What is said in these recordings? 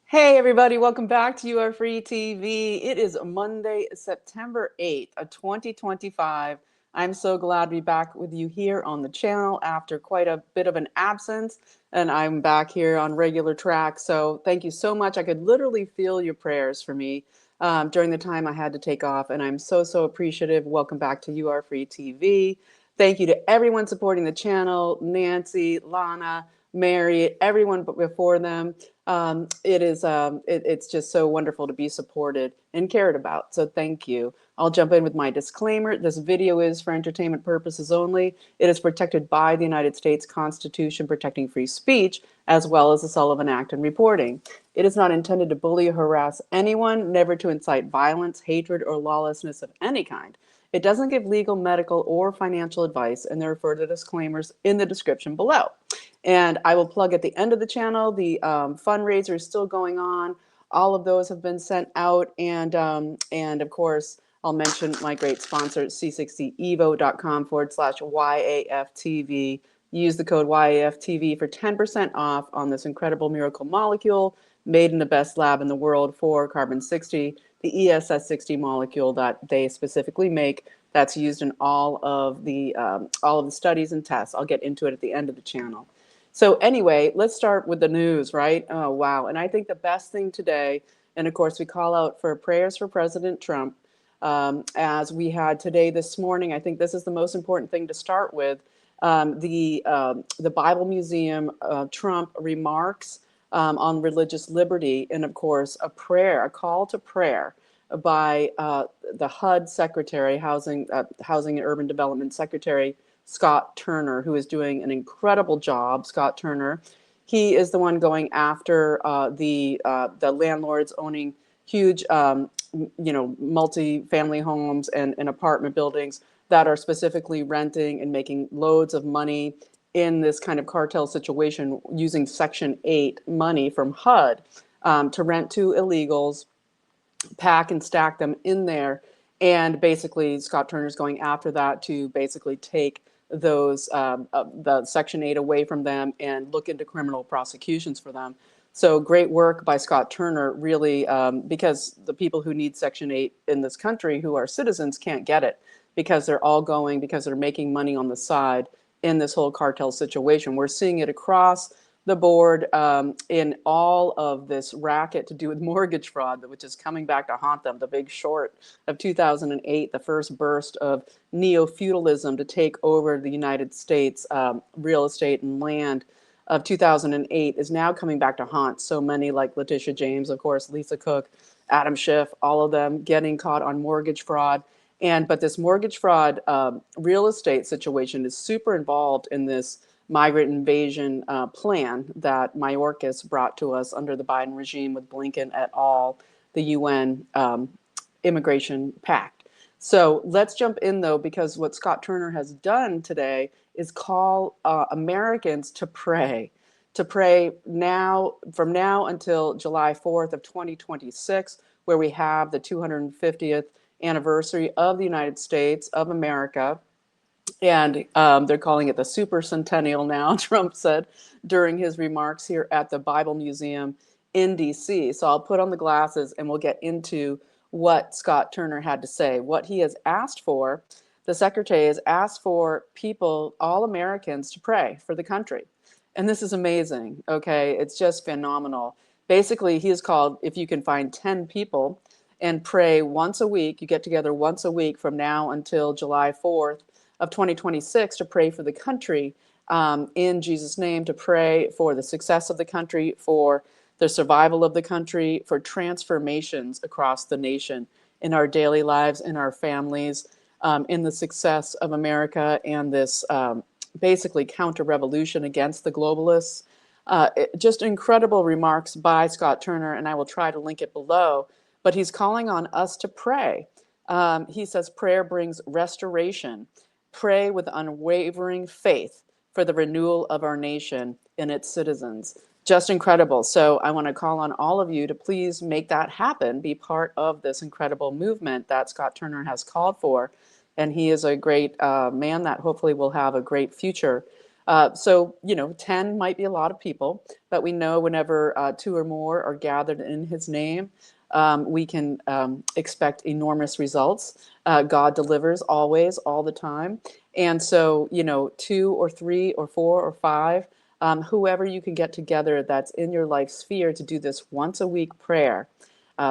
Hey everybody, welcome back to You Are Free TV. It is Monday, September 8th of 2025. I'm so glad to be back with you here on the channel after quite a bit of an absence, and I'm back here on regular track. So thank you so much. I could literally feel your prayers for me during the time I had to take off, and I'm so appreciative. Welcome back to You Are Free TV. Thank you to everyone supporting the channel, Nancy, Lana, Mary, everyone before them. It's just so wonderful to be supported and cared about. So thank you. I'll jump in with my disclaimer. This video is for entertainment purposes only. It is protected by the United States Constitution protecting free speech, as well as the Sullivan Act and reporting. It is not intended to bully or harass anyone, never to incite violence, hatred, or lawlessness of any kind. It doesn't give legal, medical, or financial advice, and there are further disclaimers in the description below. And I will plug at the end of the channel, the fundraiser is still going on. All of those have been sent out. And of course, I'll mention my great sponsor, c60evo.com/YAFTV. Use the code YAFTV for 10% off on this incredible miracle molecule made in the best lab in the world for carbon-60, the ESS60 molecule that they specifically make. That's used in all of the studies and tests. I'll get into it at the end of the channel. So anyway, let's start with the news, right? Oh, wow. And I think the best thing today, and of course we call out for prayers for President Trump, as we had today this morning. I think this is the most important thing to start with. The Bible Museum, Trump remarks on religious liberty, and of course a prayer, a call to prayer by the HUD Secretary, Housing and Urban Development Secretary, Scott Turner, who is doing an incredible job. Scott Turner, he is the one going after the landlords owning huge, multi-family homes and apartment buildings that are specifically renting and making loads of money in this kind of cartel situation using Section 8 money from HUD to rent to illegals, pack and stack them in there. And basically, Scott Turner's going after that to basically take those the Section 8 away from them and look into criminal prosecutions for them. So great work by Scott Turner, really, because the people who need Section 8 in this country who are citizens can't get it because they're making money on the side in this whole cartel situation. We're seeing it across the board in all of this racket to do with mortgage fraud, which is coming back to haunt them. The Big Short of 2008, the first burst of neo-feudalism to take over the United States real estate and land of 2008 is now coming back to haunt so many, like Letitia James, of course, Lisa Cook, Adam Schiff, all of them getting caught on mortgage fraud. But this mortgage fraud real estate situation is super involved in this migrant invasion plan that Mayorkas brought to us under the Biden regime with Blinken et al., the UN immigration pact. So let's jump in, though, because what Scott Turner has done today is call Americans to pray now, from now until July 4th of 2026, where we have the 250th anniversary of the United States of America. And they're calling it the Super Centennial now, Trump said during his remarks here at the Bible Museum in DC. So I'll put on the glasses and we'll get into what Scott Turner had to say. What he has asked for, the secretary has asked for people, all Americans, to pray for the country. And this is amazing, okay? It's just phenomenal. Basically, he has called, if you can find 10 people and pray once a week, you get together once a week from now until July 4th, of 2026 to pray for the country in Jesus' name, to pray for the success of the country, for the survival of the country, for transformations across the nation in our daily lives, in our families, in the success of America and this basically counter-revolution against the globalists. Just incredible remarks by Scott Turner, and I will try to link it below, but he's calling on us to pray. He says prayer brings restoration. Pray with unwavering faith for the renewal of our nation and its citizens. Just incredible. So I want to call on all of you to please make that happen, be part of this incredible movement that Scott Turner has called for. And he is a great man that hopefully will have a great future. So, 10 might be a lot of people, but we know whenever two or more are gathered in his name, we can expect enormous results. God delivers always, all the time. And so, two or three or four or five, whoever you can get together that's in your life sphere to do this once a week prayer,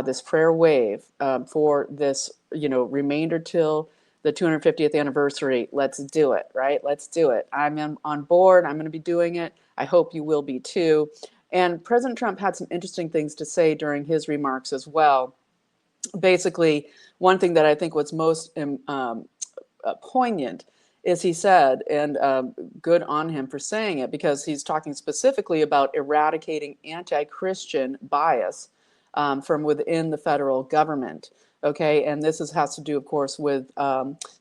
this prayer wave for this, remainder till the 250th anniversary. Let's do it, right? Let's do it. On board. I'm going to be doing it. I hope you will be too. And President Trump had some interesting things to say during his remarks as well. Basically, one thing that I think was most poignant is he said, and good on him for saying it, because he's talking specifically about eradicating anti-Christian bias from within the federal government. Okay, and has to do, of course, with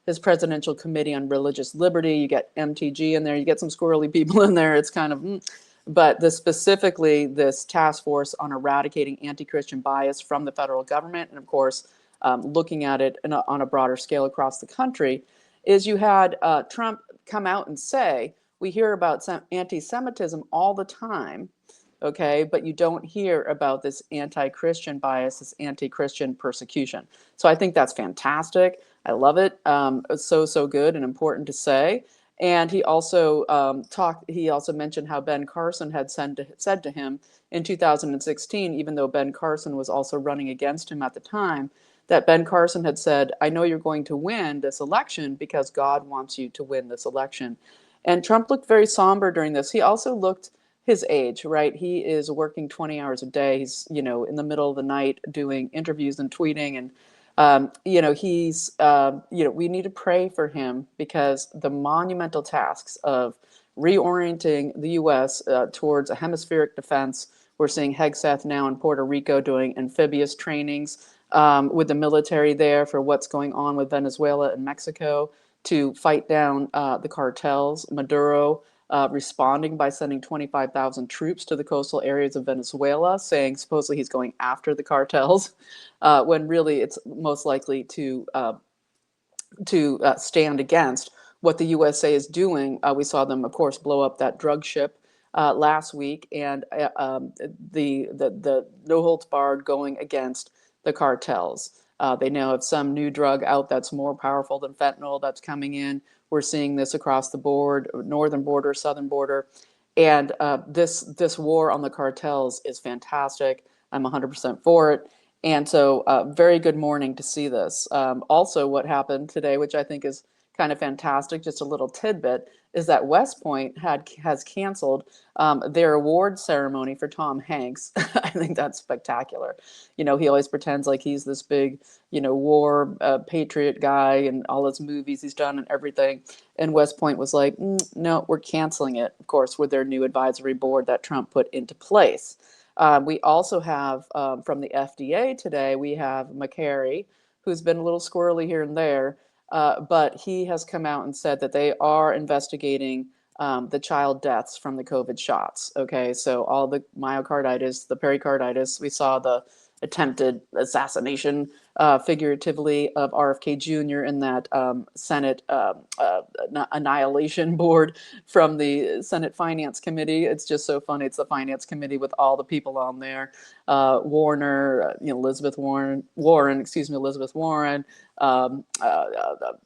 his Presidential Committee on Religious Liberty. You get MTG in there, you get some squirrely people in there. It's kind of, but specifically this task force on eradicating anti-Christian bias from the federal government, and of course, looking at it on a broader scale across the country, is you had Trump come out and say, we hear about some anti-Semitism all the time, okay, but you don't hear about this anti-Christian bias, this anti-Christian persecution. So I think that's fantastic. I love it. It's so good and important to say. And he also he also mentioned how Ben Carson had said to him in 2016, even though Ben Carson was also running against him at the time, that Ben Carson had said, I know you're going to win this election because God wants you to win this election. And Trump looked very somber during this. He also looked his age, right? He is working 20 hours a day. He's, in the middle of the night doing interviews and tweeting. And, we need to pray for him because the monumental tasks of reorienting the U.S. Towards a hemispheric defense. We're seeing Hegseth now in Puerto Rico doing amphibious trainings with the military there for what's going on with Venezuela and Mexico to fight down the cartels. Maduro responding by sending 25,000 troops to the coastal areas of Venezuela, saying supposedly he's going after the cartels, when really it's most likely to stand against what the USA is doing. We saw them, of course, blow up that drug ship last week, and the no holds barred going against the cartels. They now have some new drug out that's more powerful than fentanyl that's coming in. We're seeing this across the board, northern border, southern border. And this war on the cartels is fantastic. I'm 100% for it. And so very good morning to see this. Also, what happened today, which I think is kind of fantastic, just a little tidbit, is that West Point has canceled their award ceremony for Tom Hanks. I think that's spectacular. He always pretends like he's this big, war patriot guy and all his movies he's done and everything. And West Point was like, no, we're canceling it, of course, with their new advisory board that Trump put into place. We also have from the FDA today, we have McCary, who's been a little squirrely here and there, but he has come out and said that they are investigating the child deaths from the COVID shots. Okay, so all the myocarditis, the pericarditis, we saw the attempted assassination, figuratively, of RFK Jr. in that Senate annihilation board from the Senate Finance Committee. It's just so funny. It's the Finance Committee with all the people on there. Warner, Elizabeth Warren,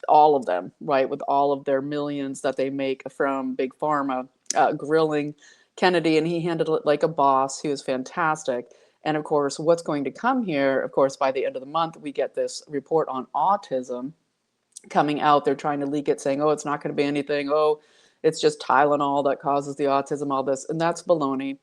all of them, right, with all of their millions that they make from Big Pharma, grilling Kennedy, and he handled it like a boss. He was fantastic. And of course, what's going to come here, of course, by the end of the month, we get this report on autism coming out. They're trying to leak it, saying, oh, it's not going to be anything. Oh, it's just Tylenol that causes the autism, all this. And that's baloney.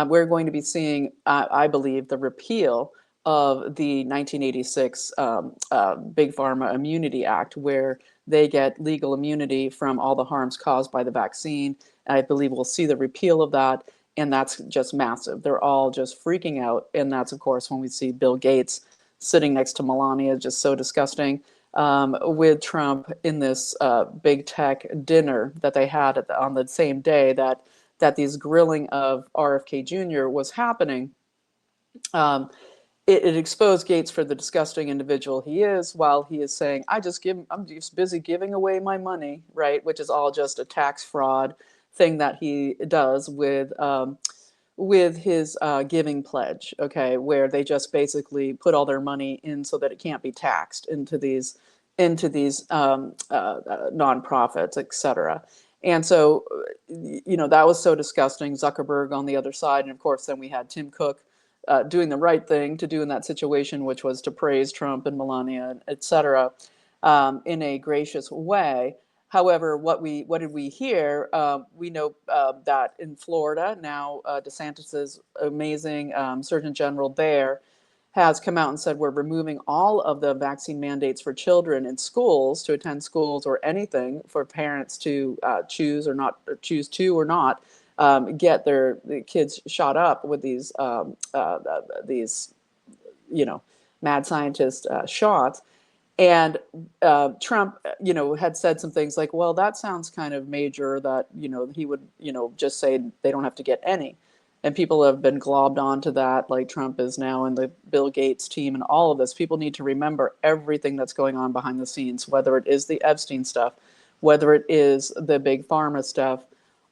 We're going to be seeing, I believe, the repeal of the 1986 Big Pharma Immunity Act, where they get legal immunity from all the harms caused by the vaccine. I believe we'll see the repeal of that. And that's just massive. They're all just freaking out. And that's, of course, when we see Bill Gates sitting next to Melania, just so disgusting, with Trump in this big tech dinner that they had on the same day that these grilling of RFK Jr. was happening. It exposed Gates for the disgusting individual he is, while he is saying, I'm just busy giving away my money, right? Which is all just a tax fraud thing that he does with his giving pledge, okay, where they just basically put all their money in so that it can't be taxed into these nonprofits, et cetera. And so, that was so disgusting. Zuckerberg on the other side, and of course, then we had Tim Cook doing the right thing to do in that situation, which was to praise Trump and Melania, et cetera, in a gracious way. However, what did we hear? We know that in Florida now, DeSantis's amazing Surgeon General there has come out and said we're removing all of the vaccine mandates for children in schools to attend schools or anything for parents to choose or not choose to or not get the kids shot up with these mad scientist shots. And Trump, had said some things like, well, that sounds kind of major that, he would, just say they don't have to get any. And people have been globbed onto that, like Trump is now in the Bill Gates team and all of this. People need to remember everything that's going on behind the scenes, whether it is the Epstein stuff, whether it is the big pharma stuff,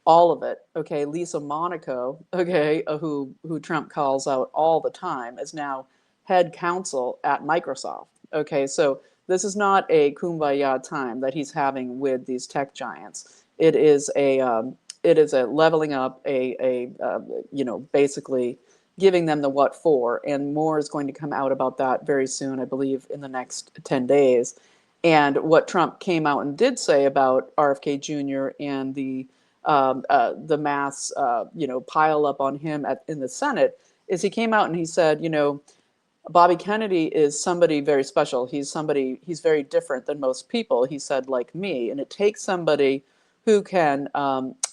all of it. Okay, Lisa Monaco, okay, who Trump calls out all the time, is now head counsel at Microsoft. Okay, so this is not a kumbaya time that he's having with these tech giants. It is a leveling up, basically giving them the what for, and more is going to come out about that very soon, I believe, in the next 10 days. And what Trump came out and did say about RFK Jr. and the mass, pile up on him in the Senate is he came out and he said, Bobby Kennedy is somebody very special. He's very different than most people. He said, like me, and it takes somebody who can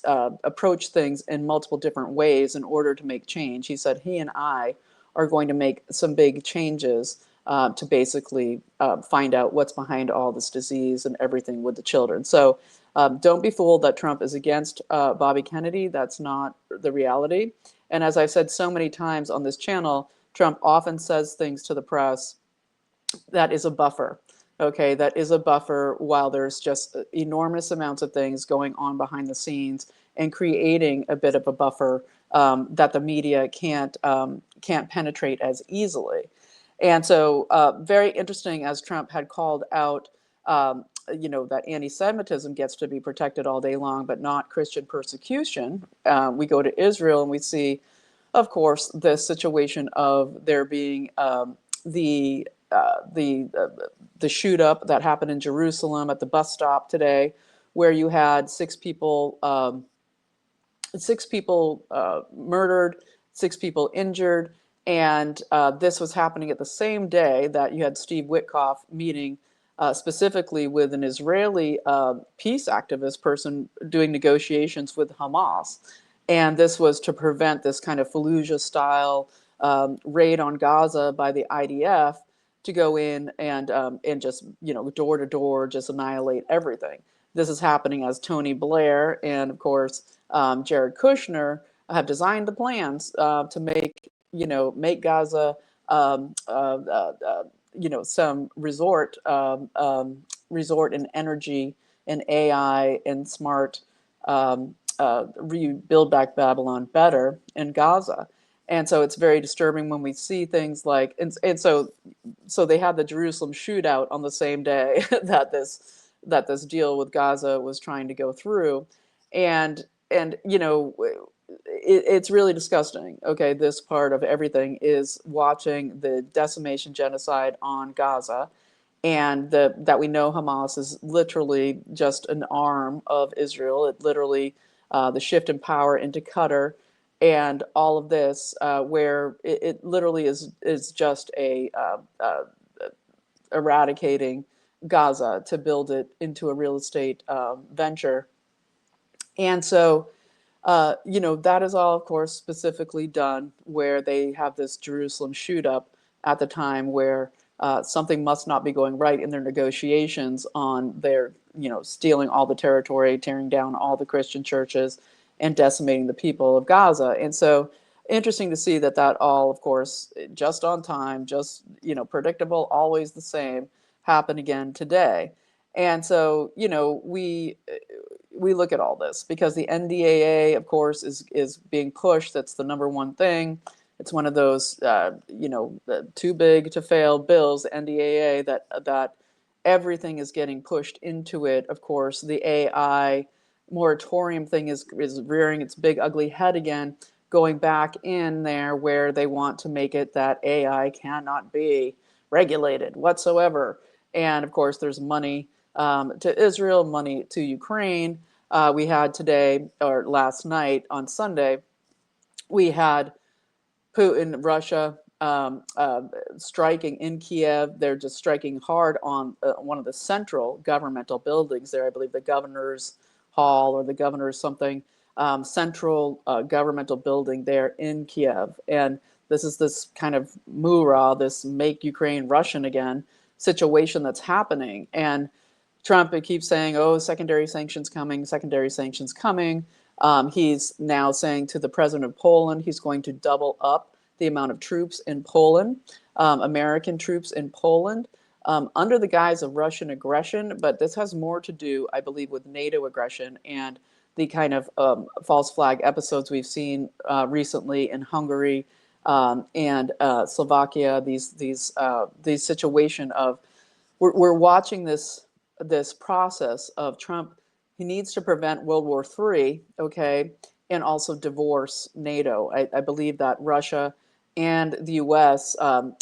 approach things in multiple different ways in order to make change. He said he and I are going to make some big changes to basically find out what's behind all this disease and everything with the children. So don't be fooled that Trump is against Bobby Kennedy. That's not the reality. And as I've said so many times on this channel, Trump often says things to the press that is a buffer. Okay, that is a buffer while there's just enormous amounts of things going on behind the scenes and creating a bit of a buffer that the media can't penetrate as easily. And so, very interesting, as Trump had called out, that anti-Semitism gets to be protected all day long, but not Christian persecution. We go to Israel and we see, of course, the situation of there being the shoot up that happened in Jerusalem at the bus stop today, where you had six people murdered, six people injured, and this was happening at the same day that you had Steve Witkoff meeting specifically with an Israeli peace activist person doing negotiations with Hamas. And this was to prevent this kind of Fallujah-style raid on Gaza by the IDF to go in and just, door to door, just annihilate everything. This is happening as Tony Blair and, of course, Jared Kushner have designed the plans to make Gaza, some resort in energy and AI and smart rebuild back Babylon better in Gaza. And so it's very disturbing when we see things like, and so they had the Jerusalem shootout on the same day that this deal with Gaza was trying to go through, and it's really disgusting. Okay, this part of everything is watching the decimation genocide on Gaza, and that we know Hamas is literally just an arm of Israel. It literally the shift in power into Qatar, and all of this, where it literally is just eradicating Gaza to build it into a real estate venture. And so, that is all, of course, specifically done where they have this Jerusalem shoot up at the time where something must not be going right in their negotiations on their, stealing all the territory, tearing down all the Christian churches, and decimating the people of Gaza. And so, interesting to see that all, of course, just on time, just, predictable, always the same, happened again today. And so, we look at all this because the NDAA, of course, is being pushed. That's the number one thing. It's one of those, too big to fail bills, the NDAA, that everything is getting pushed into it. Of course, the AI moratorium thing is rearing its big ugly head again, going back in there where they want to make it that AI cannot be regulated whatsoever. And of course, there's money to Israel, money to Ukraine. We had today, or last night on Sunday, we had Putin, Russia, striking in Kiev. They're just striking hard on one of the central governmental buildings there. I believe the governor's hall or the governor's something, central governmental building there in Kiev. And this kind of MURA, this make Ukraine Russian again situation that's happening. And Trump keeps saying, oh, secondary sanctions coming, secondary sanctions coming. He's now saying to the president of Poland, he's going to double up the amount of troops in Poland, American troops in Poland, under the guise of Russian aggression. But this has more to do, I believe, with NATO aggression and the kind of false flag episodes we've seen recently in Hungary and Slovakia. These situation of we're watching this process of Trump. He needs to prevent World War III, okay, and also divorce NATO. I believe that Russia and the U.S.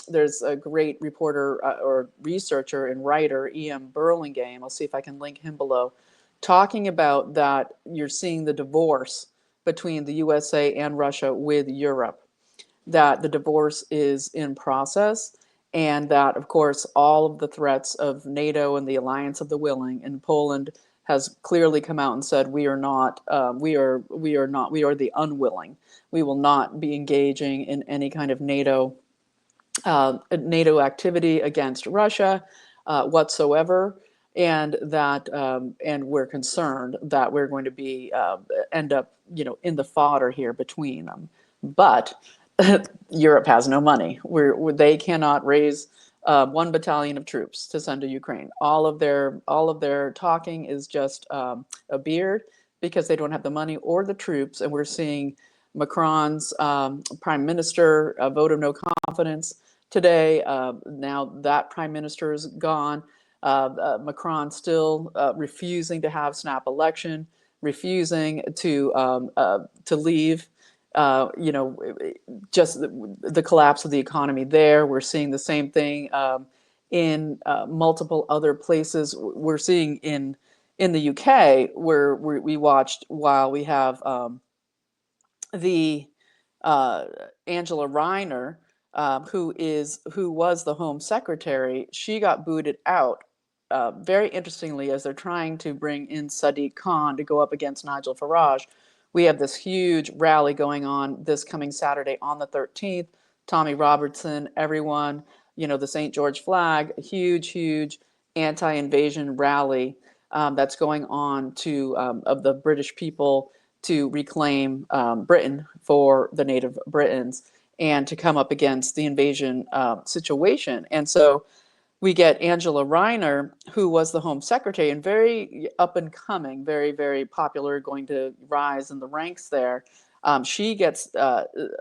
There's a great reporter or researcher and writer, E.M. Burlingame. I'll see if I can link him below, talking about that you're seeing the divorce between the USA and Russia with Europe, that the divorce is in process, and that, of course, all of the threats of NATO and the alliance of the willing, and Poland has clearly come out and said we are not, we are the unwilling. We will not be engaging in any kind of NATO activity against Russia whatsoever, and that and we're concerned that we're going to be end up in the fodder here between them. But Europe has no money. They cannot raise 1 battalion of troops to send to Ukraine. All of their talking is just a beard because they don't have the money or the troops. And we're seeing Macron's prime minister a vote of no confidence today. Now that prime minister is gone. Macron still refusing to have snap election, refusing to leave. Just the collapse of the economy there. We're seeing the same thing in multiple other places. We're seeing in the UK where we watched while we have the Angela Reiner, who was the Home Secretary. She got booted out. Very interestingly, as they're trying to bring in Sadiq Khan to go up against Nigel Farage, we have this huge rally going on this coming Saturday on the 13th. Tommy Robertson, everyone, the St. George flag, a huge anti-invasion rally that's going on of the British people to reclaim Britain for the native Britons and to come up against the invasion situation. And so we get Angela Reiner, who was the Home Secretary and very up and coming, very, very popular, going to rise in the ranks there. She gets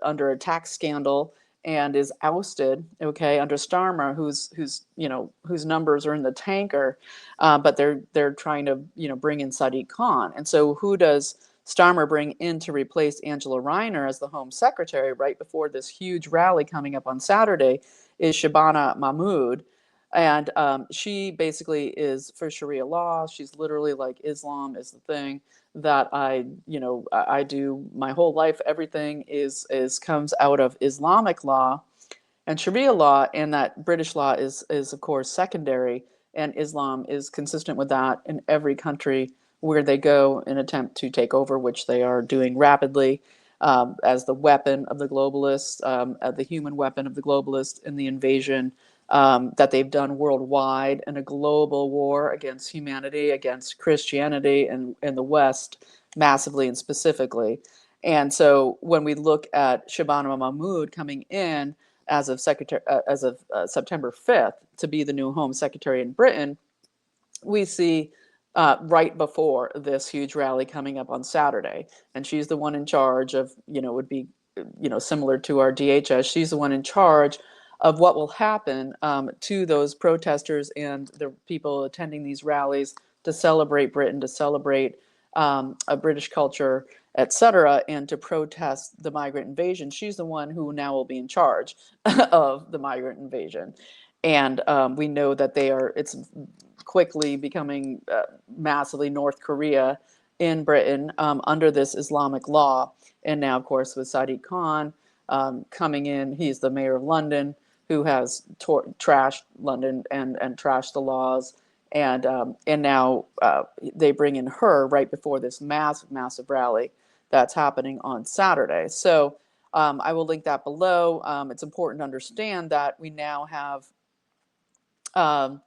under a tax scandal and is ousted, okay, under Starmer, whose numbers are in the tanker, but they're trying to bring in Sadiq Khan. And so who does Starmer bring in to replace Angela Reiner as the Home Secretary right before this huge rally coming up on Saturday is Shabana Mahmood. And she basically is for Sharia law. She's literally like, Islam is the thing that I do my whole life. Everything comes out of Islamic law and Sharia law, and that British law is of course secondary, and Islam is consistent with that in every country where they go and attempt to take over, which they are doing rapidly, as the weapon of the globalists, the human weapon of the globalists in the invasion that they've done worldwide in a global war against humanity, against Christianity and the West massively and specifically. And so when we look at Shabana Mahmood coming in as of September 5th to be the new Home Secretary in Britain, we see right before this huge rally coming up on Saturday. And she's the one in charge of, would be, similar to our DHS. She's the one in charge of what will happen to those protesters and the people attending these rallies to celebrate Britain, to celebrate a British culture, etc., and to protest the migrant invasion. She's the one who now will be in charge of the migrant invasion. And we know that it's quickly becoming massively North Korea in Britain under this Islamic law. And now, of course, with Sadiq Khan coming in, he's the mayor of London who has trashed London and trashed the laws. And now they bring in her right before this massive rally that's happening on Saturday. So I will link that below. It's important to understand that we now have um,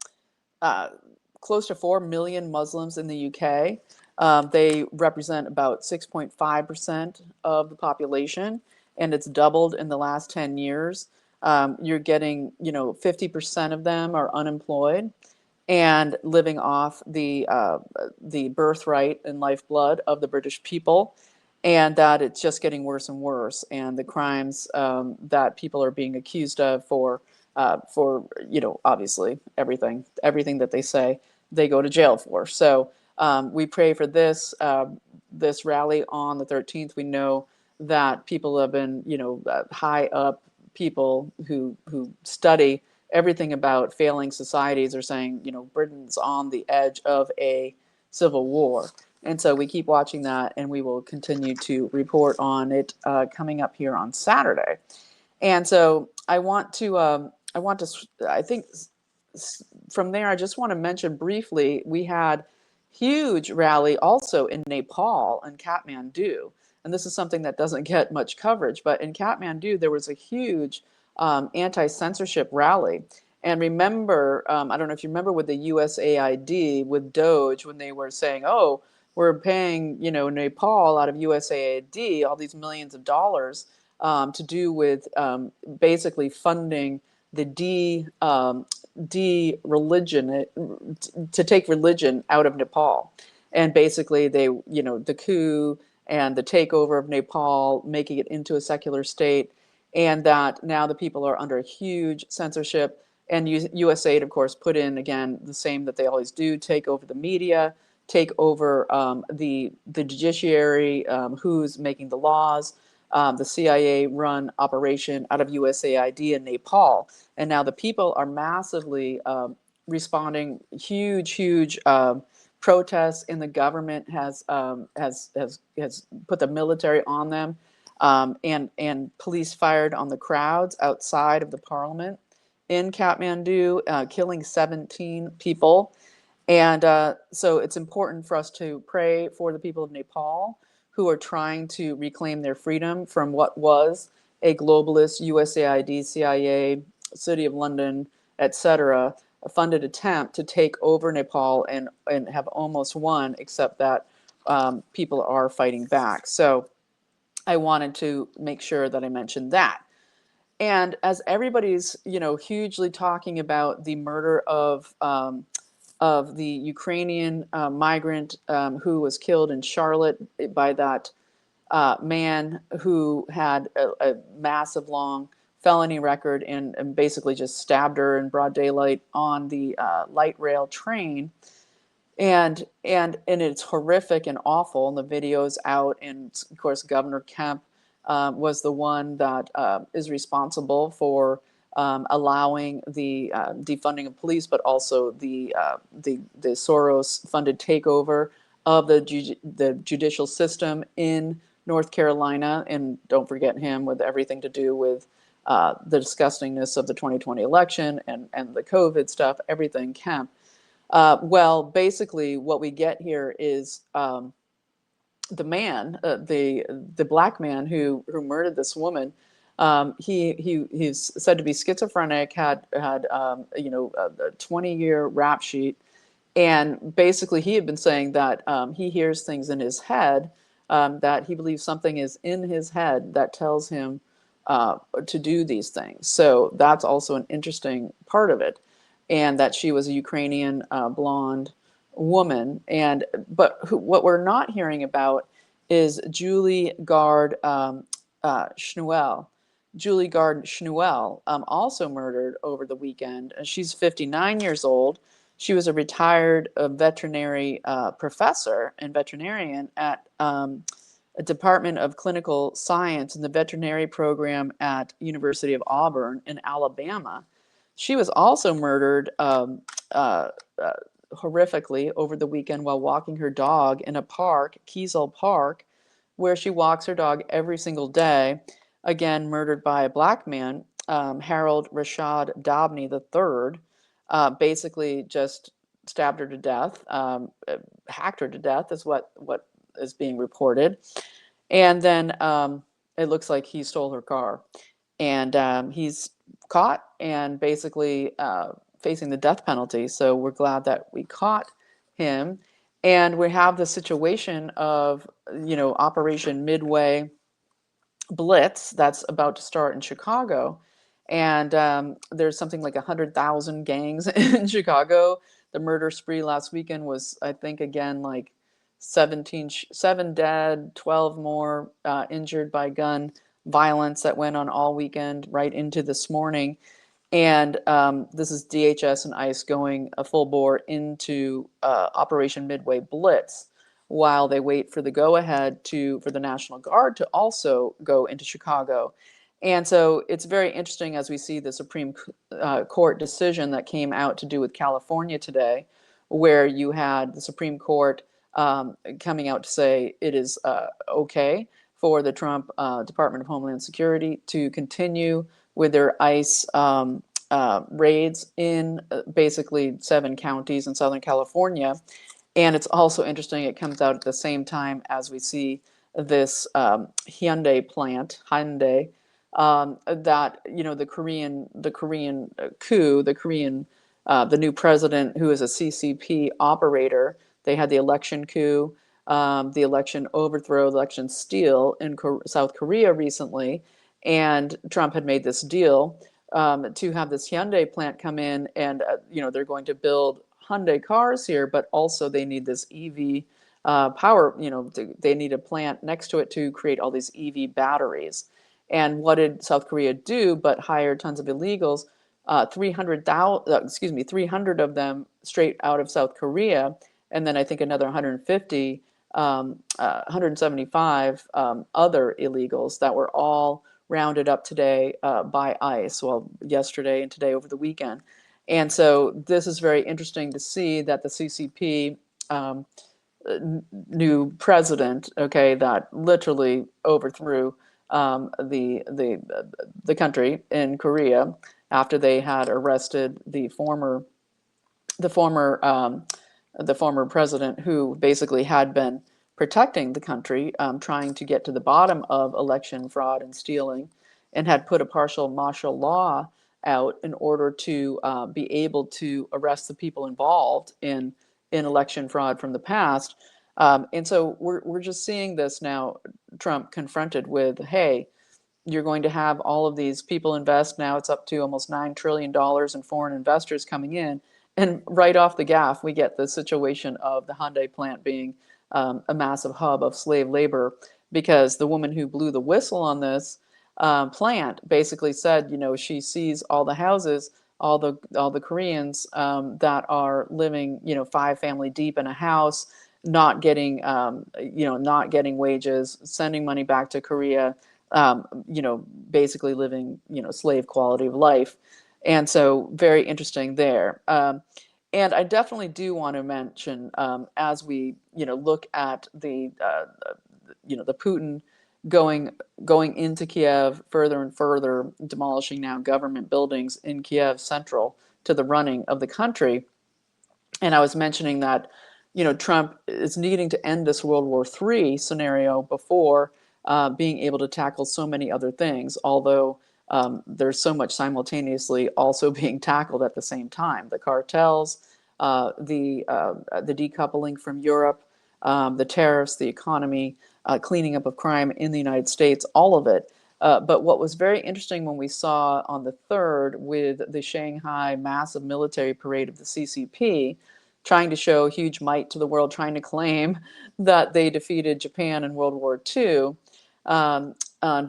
close to 4 million Muslims in the UK. They represent about 6.5% of the population, and it's doubled in the last 10 years. You're getting, 50% of them are unemployed and living off the birthright and lifeblood of the British people, and that it's just getting worse and worse. And the crimes that people are being accused of for obviously everything that they say, they go to jail for. So we pray for this rally on the 13th. We know that people have been, high up people who study everything about failing societies are saying, Britain's on the edge of a civil war. And so we keep watching that, and we will continue to report on it coming up here on Saturday. And so I think from there, I just want to mention briefly, we had huge rally also in Nepal and Kathmandu. And this is something that doesn't get much coverage, but in Kathmandu, there was a huge anti-censorship rally. And remember, I don't know if you remember with the USAID, with Doge, when they were saying, oh, we're paying, Nepal out of USAID, all these millions of dollars to do with basically funding the de-religion, to take religion out of Nepal. And basically they, the coup and the takeover of Nepal, making it into a secular state, and that now the people are under huge censorship. And USAID, of course, put in, again, the same that they always do, take over the media, take over the judiciary, who's making the laws, the CIA-run operation out of USAID in Nepal. And now the people are massively responding, huge protests, and the government has put the military on them, and police fired on the crowds outside of the parliament in Kathmandu, killing 17 people. And so it's important for us to pray for the people of Nepal who are trying to reclaim their freedom from what was a globalist USAID, CIA, City of London, etc., funded attempt to take over Nepal, and have almost won, except that people are fighting back. So I wanted to make sure that I mentioned that. And as everybody's, hugely talking about the murder of the Ukrainian migrant who was killed in Charlotte by that man who had a massive long felony record, and basically just stabbed her in broad daylight on the light rail train. And it's horrific and awful, and the video's out. And of course, Governor Kemp was the one that is responsible for allowing the defunding of police, but also the Soros-funded takeover of the judicial system in North Carolina. And don't forget him with everything to do with the disgustingness of the 2020 election and the COVID stuff, everything Kemp. Well, basically, what we get here is the man, the black man who murdered this woman. He's said to be schizophrenic, had a 20-year rap sheet, and basically he had been saying that he hears things in his head, that he believes something is in his head that tells him to do these things. So that's also an interesting part of it. And that she was a Ukrainian blonde woman. What we're not hearing about is Julie Gard Schnuelle. Julie Gard Schnuelle, also murdered over the weekend. She's 59 years old. She was a retired veterinary professor and veterinarian at a Department of Clinical Science in the veterinary program at University of Auburn in Alabama. She was also murdered uh, uh, horrifically over the weekend while walking her dog in a park, Kiesel Park, where she walks her dog every single day. Again, murdered by a black man, Harold Rashad Dobney III, basically just stabbed her to death, hacked her to death, is what is being reported. And then it looks like he stole her car. And he's caught and basically facing the death penalty. So we're glad that we caught him. And we have the situation of, Operation Midway Blitz that's about to start in Chicago. And there's something like 100,000 gangs in Chicago. The murder spree last weekend was, I think, again, like 7 dead, 12 more injured by gun violence that went on all weekend right into this morning. And this is DHS and ICE going a full bore into Operation Midway Blitz while they wait for the go-ahead for the National Guard to also go into Chicago. And so it's very interesting as we see the Supreme Court decision that came out to do with California today, where you had the Supreme Court coming out to say it is okay for the Trump Department of Homeland Security to continue with their ICE raids in basically 7 counties in Southern California. And it's also interesting, it comes out at the same time as we see this Hyundai plant, that, the Korean coup, the new president who is a CCP operator, they had the election coup, the election overthrow, election steal in South Korea recently. And Trump had made this deal to have this Hyundai plant come in, and they're going to build Hyundai cars here, but also they need this EV power. They need a plant next to it to create all these EV batteries. And what did South Korea do? But hire tons of illegals, 300 of them straight out of South Korea, and then I think another 150, 175 other illegals that were all rounded up today by ICE, well, yesterday and today over the weekend. And so this is very interesting to see that the CCP new president, okay, that literally overthrew the country in Korea after they had arrested the former president who basically had been protecting the country, trying to get to the bottom of election fraud and stealing, and had put a partial martial law out in order to be able to arrest the people involved in election fraud from the past. And so we're just seeing this now, Trump confronted with, hey, you're going to have all of these people invest. Now it's up to almost $9 trillion in foreign investors coming in. And right off the gaff, we get the situation of the Hyundai plant being a massive hub of slave labor, because the woman who blew the whistle on this plant basically said, she sees all the houses, all the Koreans that are living, 5 family deep in a house, not getting, not getting wages, sending money back to Korea, basically living, slave quality of life. And so very interesting there. And I definitely do want to mention, as we, look at the Putin going into Kiev further and further, demolishing now government buildings in Kiev central to the running of the country. And I was mentioning that, Trump is needing to end this World War III scenario before being able to tackle so many other things, although there's so much simultaneously also being tackled at the same time. The cartels, the decoupling from Europe, the tariffs, the economy, cleaning up of crime in the United States, all of it. But what was very interesting when we saw on the 3rd with the Shanghai massive military parade of the CCP, trying to show huge might to the world, trying to claim that they defeated Japan in World War II, on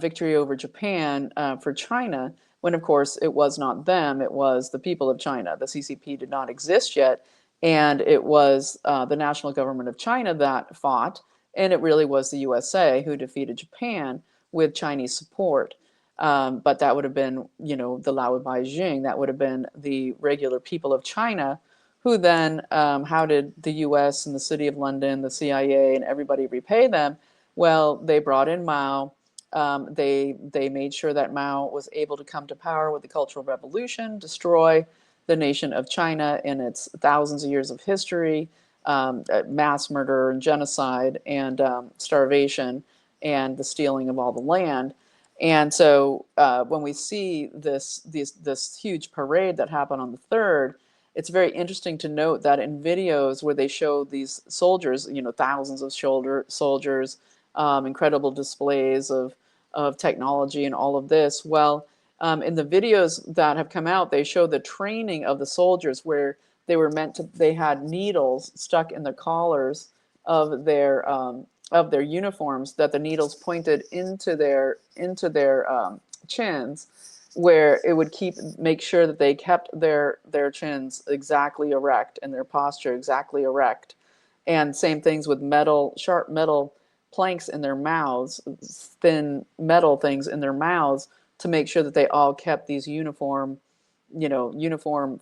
victory over Japan for China, when of course it was not them, it was the people of China. The CCP did not exist yet, and it was the national government of China that fought, and it really was the USA who defeated Japan with Chinese support. But that would have been, the Lao Beijing, that would have been the regular people of China, who then, how did the US and the City of London, the CIA, and everybody repay them? Well, they brought in Mao. They made sure that Mao was able to come to power with the Cultural Revolution, destroy the nation of China in its thousands of years of history, mass murder and genocide and starvation and the stealing of all the land. And so when we see this huge parade that happened on the 3rd, it's very interesting to note that in videos where they show these soldiers, thousands of soldiers, incredible displays of technology and all of this. Well, in the videos that have come out, they show the training of the soldiers where they had needles stuck in the collars of their uniforms, that the needles pointed into their chins, where it would make sure that they kept their chins exactly erect and their posture exactly erect. And same things with sharp metal planks in their mouths, thin metal things in their mouths, to make sure that they all kept these uniform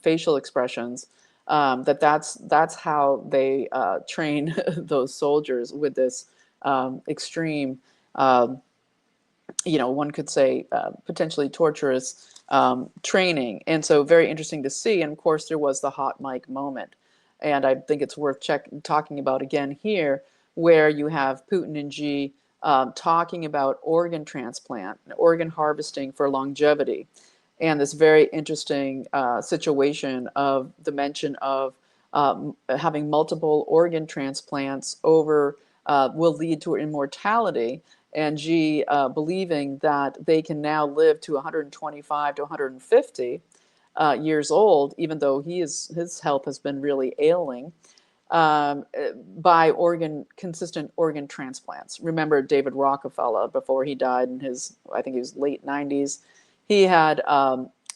facial expressions. That's how they train those soldiers with this extreme, one could say potentially torturous training. And so very interesting to see. And of course, there was the hot mic moment. And I think it's worth talking about again here, where you have Putin and Xi talking about organ transplant, organ harvesting for longevity. And this very interesting situation of the mention of having multiple organ transplants will lead to immortality, and Xi believing that they can now live to 125 to 150 years old, even though his health has been really ailing, by consistent organ transplants. Remember David Rockefeller, before he died in I think he was late 90s, he had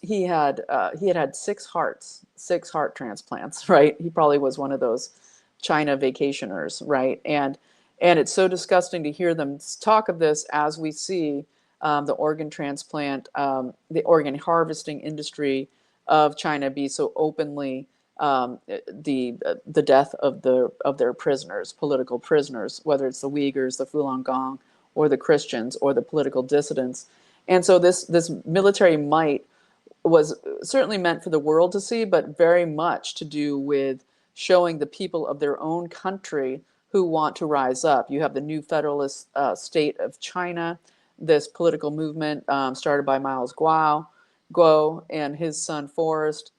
had six heart transplants, right? He probably was one of those China vacationers, right? And it's so disgusting to hear them talk of this as we see the organ transplant, the organ harvesting industry of China be so openly the death of their prisoners, political prisoners, whether it's the Uyghurs, the Falun Gong, or the Christians, or the political dissidents. And so this military might was certainly meant for the world to see, but very much to do with showing the people of their own country who want to rise up. You have the new federalist state of China, this political movement started by Miles Guo and his son Forrest.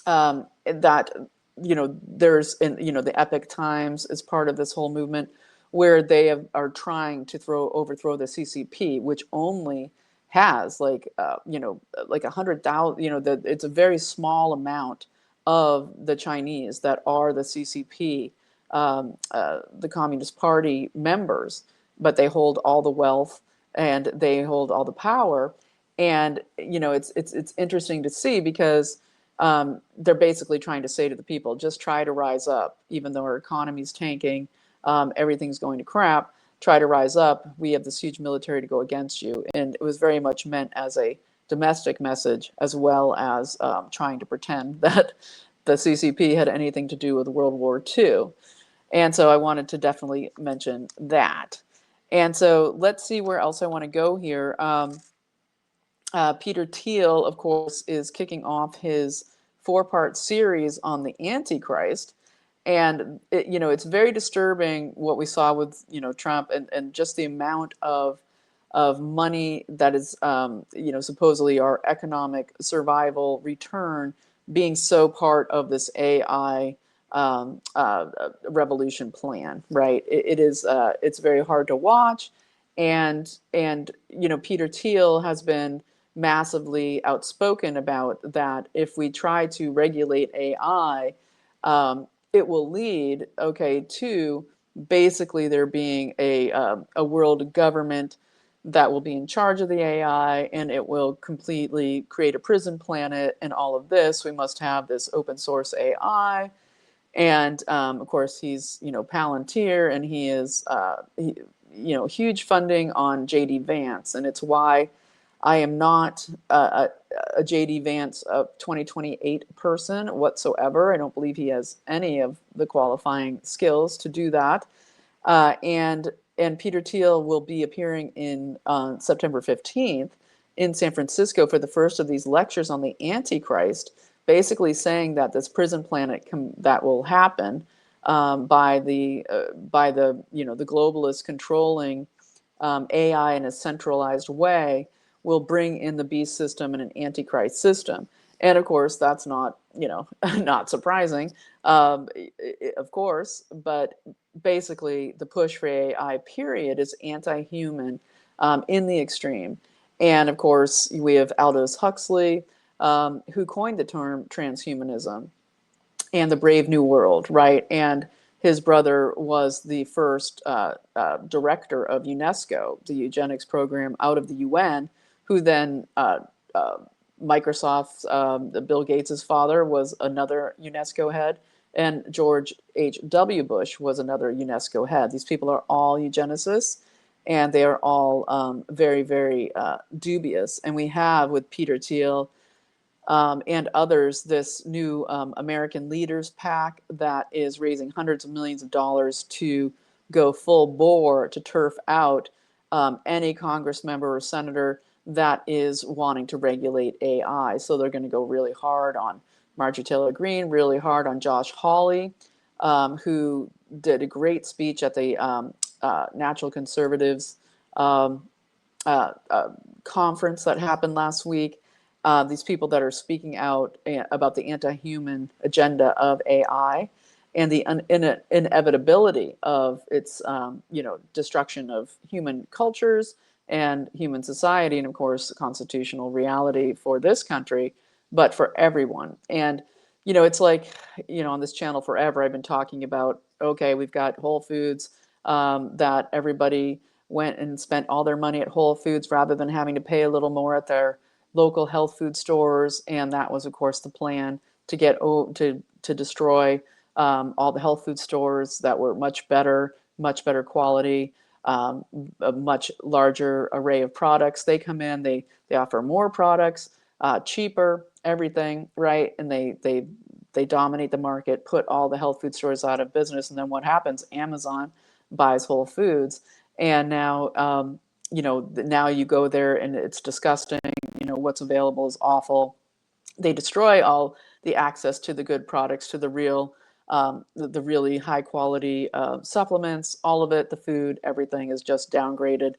That there's the Epic Times is part of this whole movement, where they are trying to overthrow the CCP, which only has like 100,000. It's a very small amount of the Chinese that are the CCP, the Communist Party members, but they hold all the wealth and they hold all the power. And it's interesting to see, because they're basically trying to say to the people, just try to rise up, even though our economy's tanking, everything's going to crap. Try to rise up. We have this huge military to go against you. And it was very much meant as a domestic message, as well as trying to pretend that the CCP had anything to do with World War II. And so I wanted to definitely mention that. And so let's see where else I want to go here. Peter Thiel, of course, is kicking off his 4-part series on the Antichrist. And it's very disturbing what we saw with Trump, and just the amount of money that is supposedly our economic survival return being so part of this AI revolution plan, right? It's very hard to watch, and Peter Thiel has been massively outspoken about that. If we try to regulate AI, it will lead, okay, to basically there being a world government that will be in charge of the AI, and it will completely create a prison planet and all of this. We must have this open source AI. And of course, he's, Palantir, and he is, huge funding on JD Vance. And it's why I am not a JD Vance 2028 person whatsoever. I don't believe he has any of the qualifying skills to do that. And Peter Thiel will be appearing in September 15th in San Francisco for the first of these lectures on the Antichrist, basically saying that this prison planet that will happen by the the globalists controlling AI in a centralized way will bring in the beast system and an Antichrist system. And of course, that's not, not surprising, of course, but basically the push for AI, period, is anti-human in the extreme. And of course, we have Aldous Huxley, who coined the term transhumanism and the Brave New World, right? And his brother was the first director of UNESCO, the eugenics program out of the UN, who then Microsoft's Bill Gates's father was another UNESCO head, and George H.W. Bush was another UNESCO head. These people are all eugenicists, and they are all very, very dubious. And we have with Peter Thiel and others this new American Leaders PAC that is raising hundreds of millions of dollars to go full bore to turf out any Congress member or senator that is wanting to regulate AI. So they're going to go really hard on Marjorie Taylor Greene, really hard on Josh Hawley, who did a great speech at the Natural Conservatives conference that happened last week. These people that are speaking out about the anti-human agenda of AI and the inevitability of its, destruction of human cultures and human society, and of course, constitutional reality for this country, but for everyone. And, it's like, on this channel forever, I've been talking about, okay, we've got Whole Foods, that everybody went and spent all their money at Whole Foods rather than having to pay a little more at their local health food stores. And that was, of course, the plan to get to destroy all the health food stores that were much better quality, a much larger array of products. They come in, they offer more products, cheaper, everything, right? And they dominate the market, put all the health food stores out of business. And then what happens? Amazon buys Whole Foods. And now, now you go there and it's disgusting. What's available is awful. They destroy all the access to the good products, to the real, the really high quality supplements, all of it, the food, everything is just downgraded.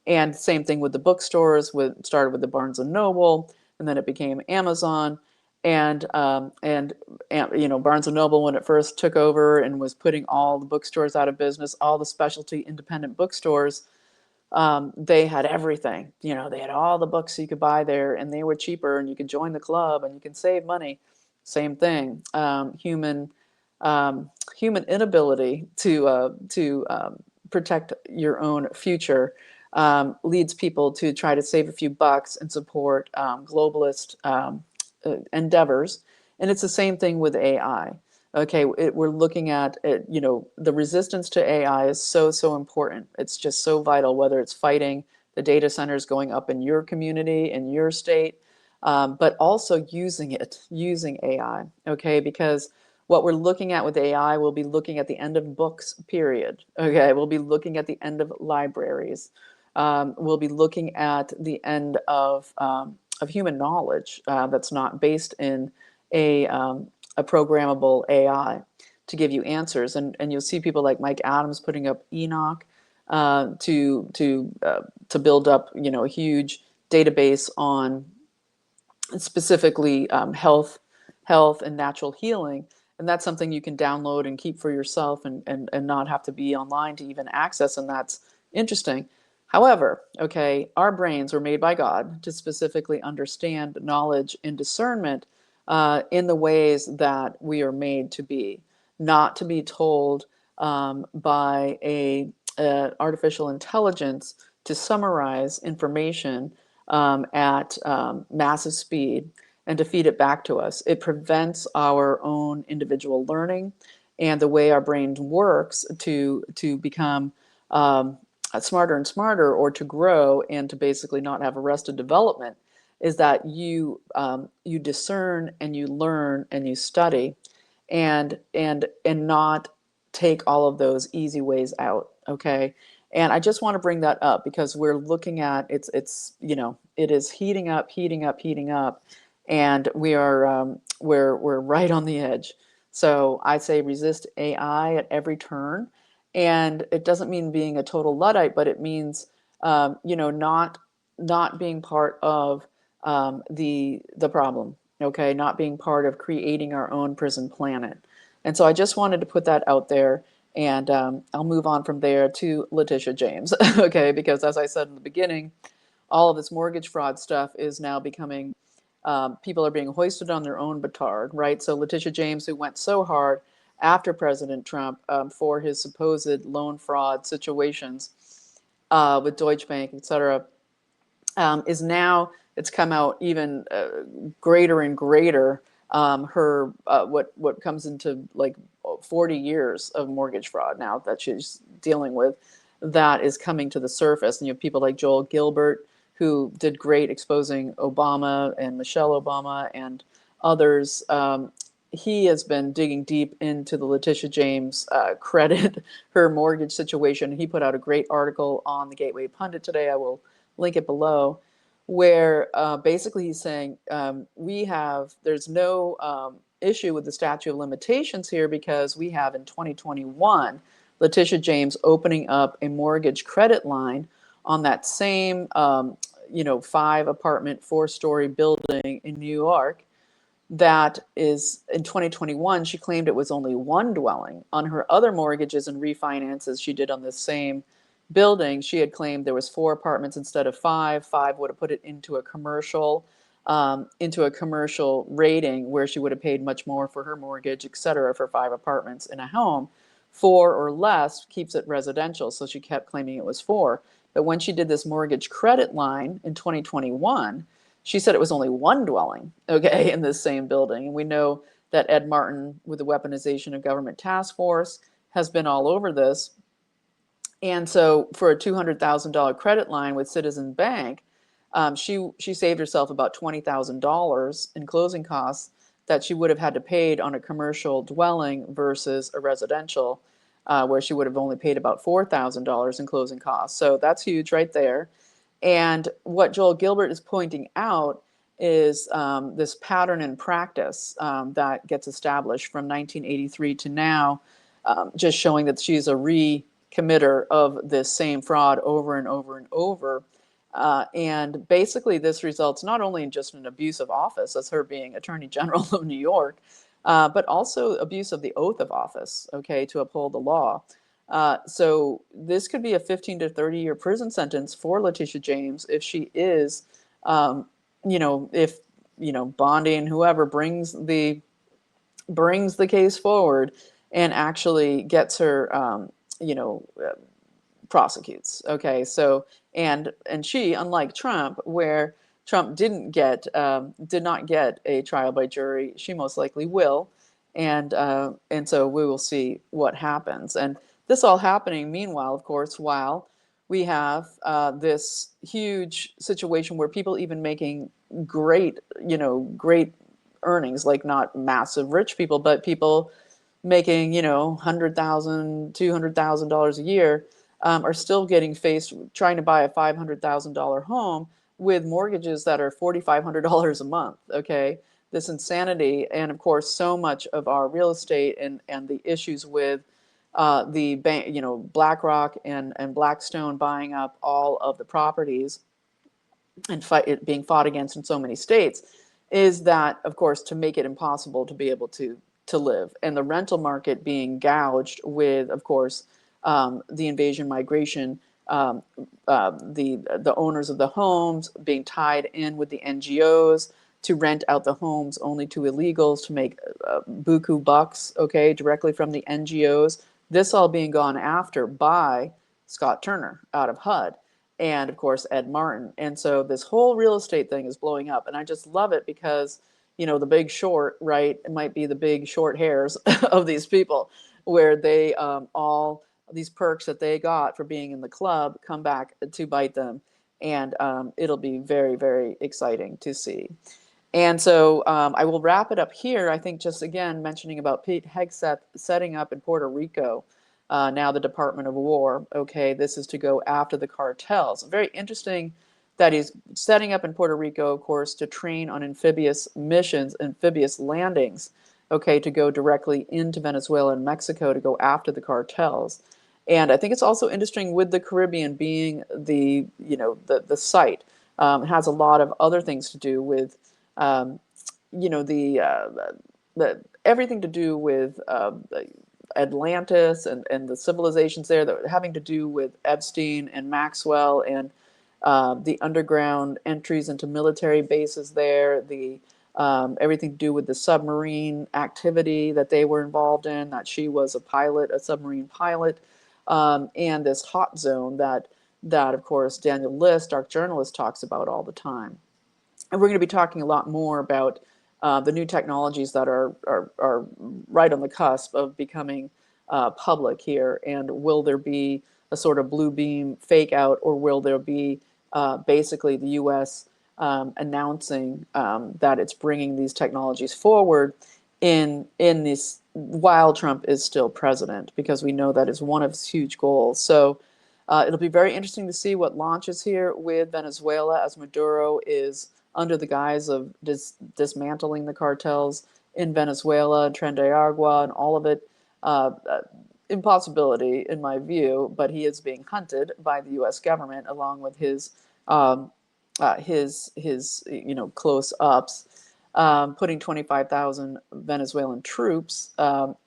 And same thing with the bookstores. Started with the Barnes and Noble, and then it became Amazon. And Barnes and Noble, when it first took over and was putting all the bookstores out of business, all the specialty independent bookstores, they had everything. They had all the books you could buy there, and they were cheaper, and you could join the club and you can save money. Same thing. Human inability to protect your own future leads people to try to save a few bucks and support globalist endeavors. And it's the same thing with AI. Okay, we're looking at it, the resistance to AI is so important. It's just so vital, whether it's fighting the data centers going up in your community, in your state, but also using AI, okay? Because what we're looking at with AI, we'll be looking at the end of books, period. Okay, we'll be looking at the end of libraries. We'll be looking at the end of human knowledge that's not based in a programmable AI to give you answers. And you'll see people like Mike Adams putting up Enoch to build up, a huge database on specifically health and natural healing. And that's something you can download and keep for yourself and not have to be online to even access. And that's interesting. However, okay, our brains were made by God to specifically understand knowledge and discernment in the ways that we are made to be, not to be told by a artificial intelligence to summarize information at massive speed and to feed it back to us. It prevents our own individual learning and the way our brain works to become smarter and smarter, or to grow and to basically not have arrested development, is that you discern and you learn and you study and not take all of those easy ways out. Okay. And I just want to bring that up because we're looking at it's it is heating up, heating up, heating up, and we are we're right on the edge. So I say resist AI at every turn, and it doesn't mean being a total Luddite, but it means not being part of the problem. Okay, not being part of creating our own prison planet. And so I just wanted to put that out there, and I'll move on from there to Letitia James. Okay, because as I said in the beginning, all of this mortgage fraud stuff is now becoming, people are being hoisted on their own petard, right? So Letitia James, who went so hard after President Trump for his supposed loan fraud situations with Deutsche Bank, et cetera, is now, it's come out even greater and greater. Her what comes into like 40 years of mortgage fraud now that she's dealing with, that is coming to the surface. And you have people like Joel Gilbert, who did great exposing Obama and Michelle Obama and others. He has been digging deep into the Letitia James credit, her mortgage situation. He put out a great article on the Gateway Pundit today. I will link it below, where basically he's saying there's no issue with the statute of limitations here, because we have in 2021 Letitia James opening up a mortgage credit line on that same 5-apartment 4-story building in New York. That is, in 2021 she claimed it was only one dwelling. On her other mortgages and refinances she did on this same building, she had claimed there was 4 apartments instead of 5. 5 would have put it into a commercial rating, where she would have paid much more for her mortgage, etc., for 5 apartments in a home. 4 or less keeps it residential, so she kept claiming it was 4. But when she did this mortgage credit line in 2021, she said it was only one dwelling, okay, in this same building. And we know that Ed Martin, with the Weaponization of Government Task Force, has been all over this. And so for a $200,000 credit line with Citizen Bank, she saved herself about $20,000 in closing costs that she would have had to pay on a commercial dwelling versus a residential, where she would have only paid about $4,000 in closing costs. So that's huge right there. And what Joel Gilbert is pointing out is this pattern and practice that gets established from 1983 to now, just showing that she's a recommitter of this same fraud over and over and over. And basically this results not only in just an abuse of office, as her being Attorney General of New York, but also abuse of the oath of office, okay, to uphold the law. So this could be a 15 to 30-year prison sentence for Letitia James if she is, if Bondi and whoever brings the case forward and actually gets her, prosecutes. Okay, so and she, unlike Trump, where Trump did not get a trial by jury, she most likely will, and so we will see what happens. And this all happening, meanwhile, of course, while we have this huge situation where people even making great earnings, like not massive rich people, but people making $100,000, $200,000 a year, are still getting faced trying to buy a $500,000 home with mortgages that are $4,500 a month. Okay, this insanity, and of course, so much of our real estate and the issues with the bank, BlackRock and Blackstone buying up all of the properties and it being fought against in so many states, is that, of course, to make it impossible to be able to live, and the rental market being gouged with, of course, the invasion migration, the owners of the homes being tied in with the NGOs to rent out the homes only to illegals to make buku bucks, okay, directly from the NGOs. This all being gone after by Scott Turner out of HUD and, of course, Ed Martin. And so this whole real estate thing is blowing up. And I just love it because, you know, the Big Short, right, it might be the big short hairs of these people where they all these perks that they got for being in the club come back to bite them. And it'll be very, very exciting to see. And so I will wrap it up here. I think just again mentioning about Pete Hegseth setting up in Puerto Rico, now the Department of War. Okay, this is to go after the cartels. Very interesting that he's setting up in Puerto Rico, of course, to train on amphibious missions, amphibious landings. Okay, to go directly into Venezuela and Mexico to go after the cartels. And I think it's also interesting with the Caribbean being the, you know, the site. It has a lot of other things to do with you know, the everything to do with Atlantis and the civilizations there that having to do with Epstein and Maxwell and the underground entries into military bases there, the everything to do with the submarine activity that they were involved in, that she was a pilot, a submarine pilot, and this hot zone that of course Daniel List, dark journalist, talks about all the time. And we're going to be talking a lot more about the new technologies that are right on the cusp of becoming public here. And will there be a sort of blue beam fake out, or will there be basically the U.S. Announcing that it's bringing these technologies forward in this while Trump is still president, because we know that is one of his huge goals. So it'll be very interesting to see what launches here with Venezuela as Maduro is under the guise of dismantling the cartels in Venezuela, Tren de Agua, and all of it. Impossibility in my view, but he is being hunted by the U.S. government along with his you know, close ups, putting 25,000 Venezuelan troops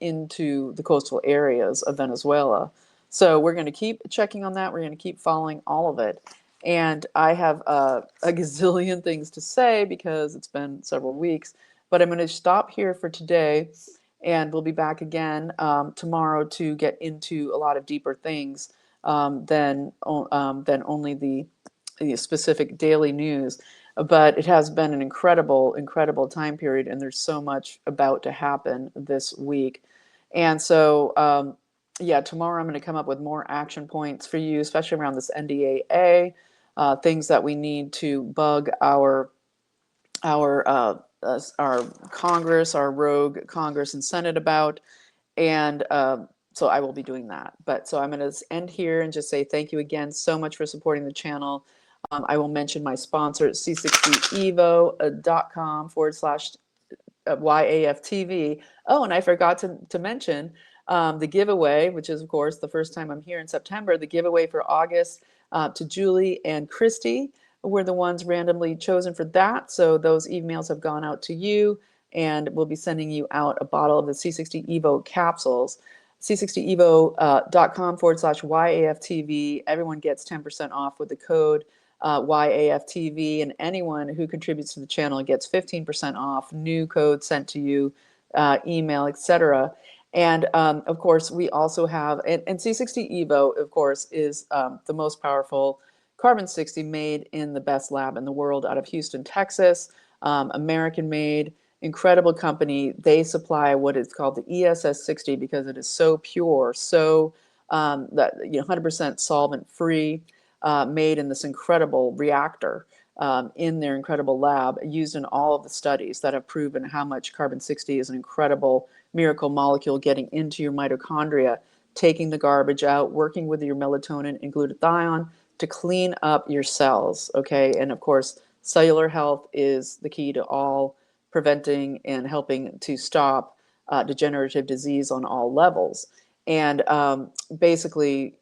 into the coastal areas of Venezuela. So we're going to keep checking on that. We're going to keep following all of it. And I have a gazillion things to say because it's been several weeks, but I'm going to stop here for today. And we'll be back again tomorrow to get into a lot of deeper things than only the specific daily news. But it has been an incredible, incredible time period, and there's so much about to happen this week. And so, yeah, tomorrow I'm going to come up with more action points for you, especially around this NDAA, things that we need to bug our Congress, our rogue Congress and Senate about. And so I will be doing that. But so I'm going to end here and just say thank you again so much for supporting the channel. I will mention my sponsor at c60evo.com/YAFTV. Oh, and I forgot to mention the giveaway, which is, of course, the first time I'm here in September, the giveaway for August to Julie and Christy were the ones randomly chosen for that. So those emails have gone out to you, and we'll be sending you out a bottle of the C60 Evo capsules. c60evo.com/YAFTV. Everyone gets 10% off with the code YAFTV, and anyone who contributes to the channel gets 15% off, new code sent to you, email, etc. And of course, we also have, and C60 Evo, of course, is the most powerful carbon 60 made in the best lab in the world out of Houston, Texas, American made, incredible company. They supply what is called the ESS 60 because it is so pure, so that 100% solvent free, made in this incredible reactor in their incredible lab, used in all of the studies that have proven how much carbon 60 is an incredible miracle molecule getting into your mitochondria, taking the garbage out, working with your melatonin and glutathione to clean up your cells, okay? And of course, cellular health is the key to all preventing and helping to stop degenerative disease on all levels. And basically,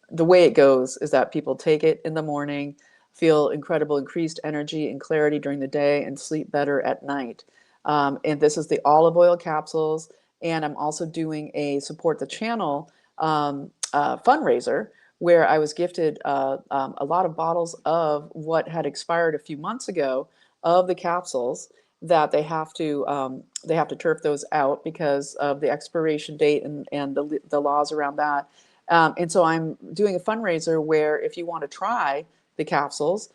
the way it goes is that people take it in the morning, feel incredible increased energy and clarity during the day, and sleep better at night. And this is the olive oil capsules. And I'm also doing a support the channel fundraiser where I was gifted a lot of bottles of what had expired a few months ago of the capsules that they have to turf those out because of the expiration date and the laws around that. And so I'm doing a fundraiser where if you want to try the capsules,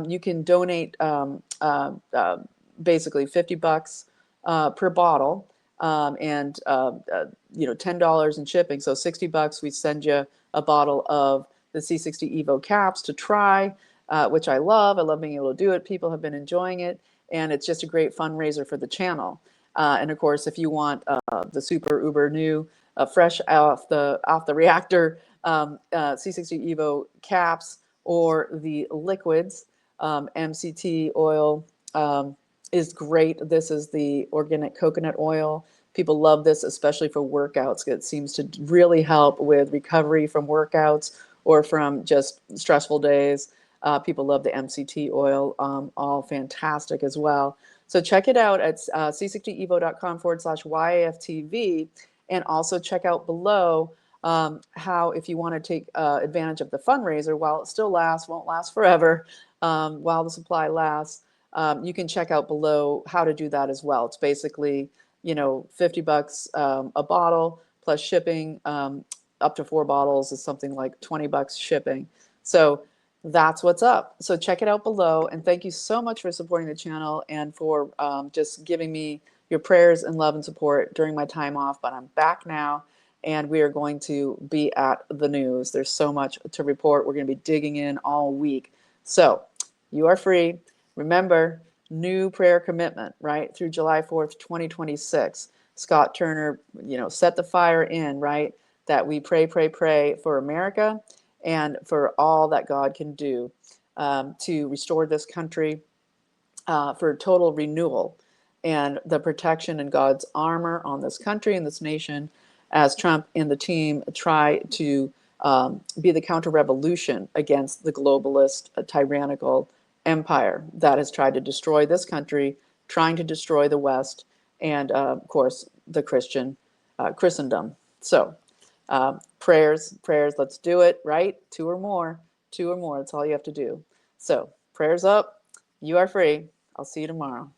you can donate basically $50 per bottle, and $10 in shipping. So $60, we send you a bottle of the C60 Evo caps to try, which I love. I love being able to do it. People have been enjoying it, and it's just a great fundraiser for the channel. And of course, if you want the super uber new, fresh off the reactor C60 Evo caps or the liquids, MCT oil is great. This is the organic coconut oil. People love this, especially for workouts. It seems to really help with recovery from workouts or from just stressful days. People love the MCT oil, all fantastic as well. So check it out at c60evo.com/YAFTV, and also check out below how, if you want to take advantage of the fundraiser while it still lasts, won't last forever, while the supply lasts, you can check out below how to do that as well. It's basically, $50 a bottle plus shipping. Up to 4 bottles is something like $20 shipping. So that's what's up. So check it out below. And thank you so much for supporting the channel and for just giving me your prayers and love and support during my time off. But I'm back now, and we are going to be at the news. There's so much to report. We're going to be digging in all week. So you are free. Remember, new prayer commitment, right? Through July 4th, 2026. Scott Turner, set the fire in, right? That we pray, pray, pray for America and for all that God can do to restore this country, for total renewal and the protection and God's armor on this country and this nation as Trump and the team try to be the counter-revolution against the globalist, tyrannical empire that has tried to destroy this country, trying to destroy the West, and of course, the Christendom. So prayers, let's do it, right? Two or more, that's all you have to do. So prayers up, you are free. I'll see you tomorrow.